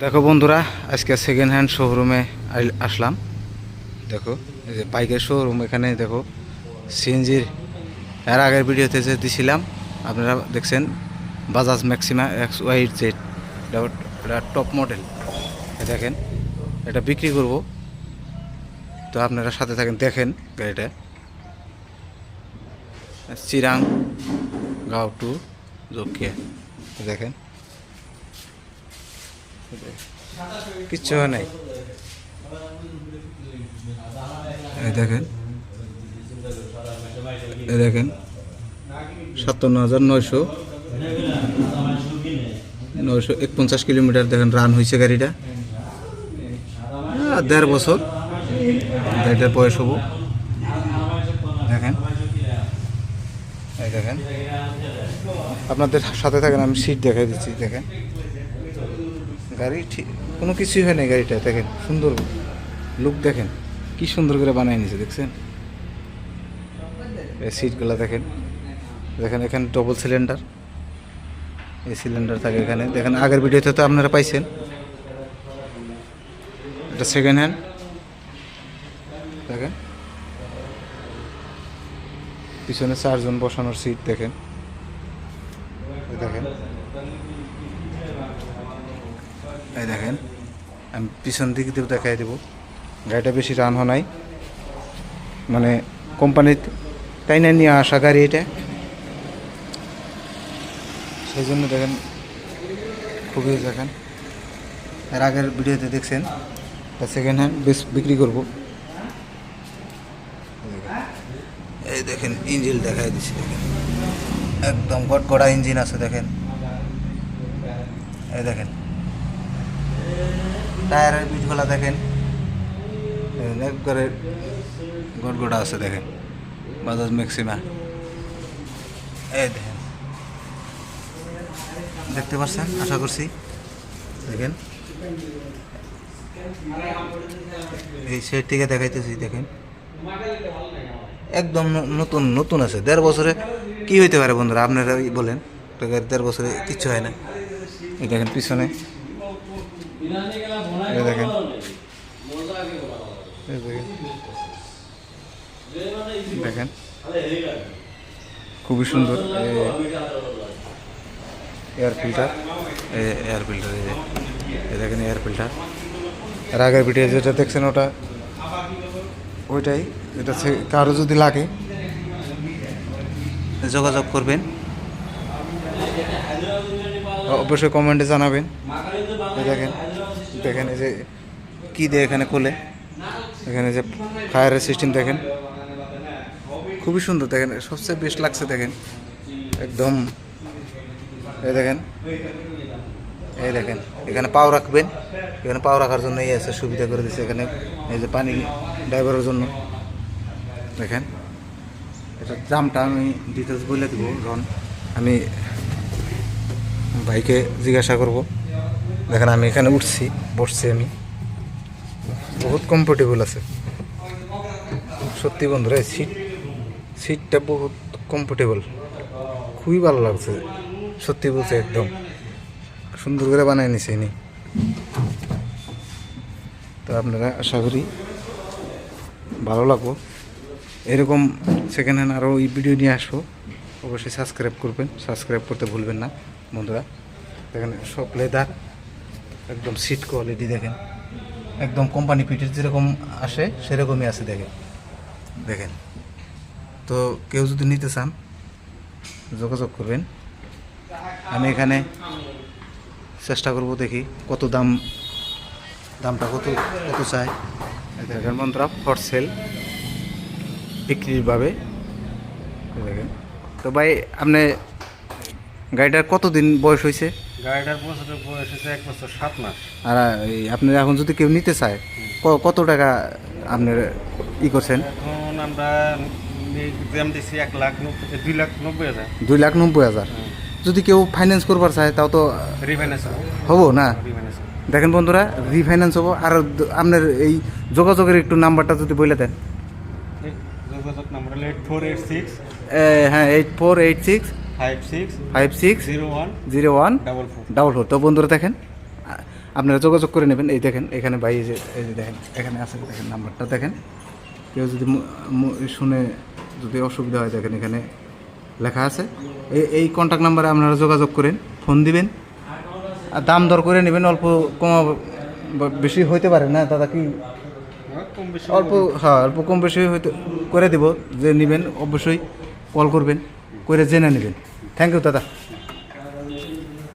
দেখো বন্ধুরা, আজকে সেকেন্ড হ্যান্ড শোরুমে আসলাম। দেখো এই যে বাইকের শোরুম। এখানে দেখো সিএনজির এর আগের ভিডিওতে যে দিছিলাম আপনারা দেখছেন, বাজাজ ম্যাক্সিমা XYZ, এটা টপ মডেল। দেখেন এটা বিক্রি করব, তো আপনারা সাথে থাকেন, দেখেন গাড়িটা। চিরাং গাঁও টু জকিয়া, দেখেন কিচ্ছু হয় নাই। এই দেখেন, এই দেখেন 57,949 কিলোমিটার দেখেন রান হয়েছে গাড়িটা। 1.5 বছর গাড়িটার বয়স হবো। দেখেন, এই দেখেন, আপনাদের সাথে থাকেন, আমি সিট দেখাই দিচ্ছি। দেখেন গাড়ি ঠিক কোনো কিছুই হয় না গাড়িটা। দেখেন সুন্দর লুক, দেখেন কি সুন্দর করে বানিয়ে নিয়েছে, দেখছেন এই সিটগুলো। দেখেন দেখেন এখানে ডবল সিলিন্ডার, এই সিলিন্ডার থাকে এখানে। দেখেন আগের ভিডিওতে তো আপনারা পাইছেন। এটা সেকেন্ড হ্যান্ড। দেখেন পিছনে 4 জন বসানোর সিট। দেখেন দেখেন, এই দেখেন, আমি পিছন দিক দিয়ে দেখাই দেবো। গাড়িটা বেশি রান হয় নাই, মানে কোম্পানির তাই না নিয়ে আসা গাড়ি এটা, সেই জন্য দেখেন খুবই। দেখেন এর আগের ভিডিওতে দেখছেন, তা সেকেন্ড হ্যান্ড বেশ বিক্রি করবো। এই দেখেন ইঞ্জিন দেখাই দিচ্ছি। দেখেন একদম গড়গড়া ইঞ্জিন আছে। দেখেন এই দেখেন টায়ারের বিটগুলা দেখেন একবারে গড়গড়া আছে। দেখেন বাজাজ ম্যাক্সিমা, এই দেখেন দেখতে পাচ্ছেন আশা করছি। দেখেন এই সেট থেকে দেখাইতেছি। দেখেন একদম নতুন নতুন আছে। 1.5 বছরে কি হইতে পারে বন্ধুরা, আপনারা বলেন। 1.5 বছরে কিচ্ছু হয় না। এই দেখেন পিছনে, এই দেখেন, দেখেন খুবই সুন্দর এয়ার ফিল্টার। এয়ার ফিল্টার, এই দেখেন এয়ার ফিল্টার। এর আগের ভিডিও যেটা দেখছেন ওটা ওইটাই। এটা কারো যদি লাগে যোগাযোগ করবেন, অবশ্যই কমেন্টে জানাবেন। দেখেন দেখেন এই যে কী দিয়ে এখানে খুলে, এখানে যে ফায়ারের সিস্টেম দেখেন খুবই সুন্দর। দেখেন সবচেয়ে বেস্ট লাগছে। দেখেন একদম, এই দেখেন, এই দেখেন এখানে পাও রাখবেন। এখানে পাও রাখার জন্য এই আছে, সুবিধা করে দিচ্ছে এখানে। এই যে পানি ড্রাইভারের জন্য। দেখেন এটার দামটা আমি ডিটেলস বলে দেবো, কারণ আমি বাইকে জিজ্ঞাসা করব। দেখেন আমি এখানে উঠছি, বসছি, আমি বহুত কমফোর্টেবল আছে সত্যি বন্ধুরা। এই সিটটা বহুত কমফোর্টেবল, খুবই ভালো লাগছে সত্যি বলছে। একদম সুন্দর করে বানায় নিছে ইনি। তো আপনারা আশা করি ভালো লাগবো। এরকম সেকেন্ড হ্যান্ড আরও এই ভিডিও নিয়ে আসবো, অবশ্যই সাবস্ক্রাইব করবেন। সাবস্ক্রাইব করতে ভুলবেন না বন্ধুরা। দেখেন সব লেদার, একদম সিট কোয়ালিটি দেখেন, একদম কোম্পানি পিটের যেরকম আসে সেরকমই আছে। দেখেন দেখেন, তো কেউ যদি নিতে চান যোগাযোগ করবেন। আমি এখানে চেষ্টা করব, দেখি কত দামটা কত কত চাই। দেখেন বন্ধুরা ফর সেল, বিক্রিরভাবে। দেখেন তো ভাই, আপনি গাড়িটার কতদিন বয়স হয়েছে? গাড়িটার বয়স হচ্ছে 1 বছর 7 মাস। আর আপনি এখন যদি কেউ নিতে চায় কত টাকা আপনার করছেন? এখন আমরা দাম দিচ্ছি 2,90,000। 2,90,000। যদি কেউ ফাইন্যান্স করবার চায় তাও তো রিফাইন্যান্স হবো না? রিফাইন্যান্স দেখেন বন্ধুরা, রিফাইন্যান্স হবো। আর আপনার এই যোগাযোগের একটু নাম্বারটা যদি বলে দেন। যোগাযোগ নাম্বার হলো 8486 হ্যাঁ 8486 56 56 01 01 44। 44। তো বন্ধুরা দেখেন, আপনারা যোগাযোগ করে নেবেন। এই দেখেন এখানে ভাই এই যে দেখেন এখানে আছে, দেখেন নাম্বারটা দেখেন। কেউ যদি শুনে যদি অসুবিধা হয় দেখেন এখানে লেখা আছে। এই কন্ট্যাক্ট নাম্বারে আপনারা যোগাযোগ করেন, ফোন দিবেন, আর দাম দর করে নেবেন। অল্প কমা বেশি হইতে পারে না দাদা, কি কম বেশি অল্প, হ্যাঁ অল্প কম বেশি হইতে করে দেব। যে নেবেন অবশ্যই কল করবেন, করে জেনে নেবেন। থ্যাংক ইউ দাদা।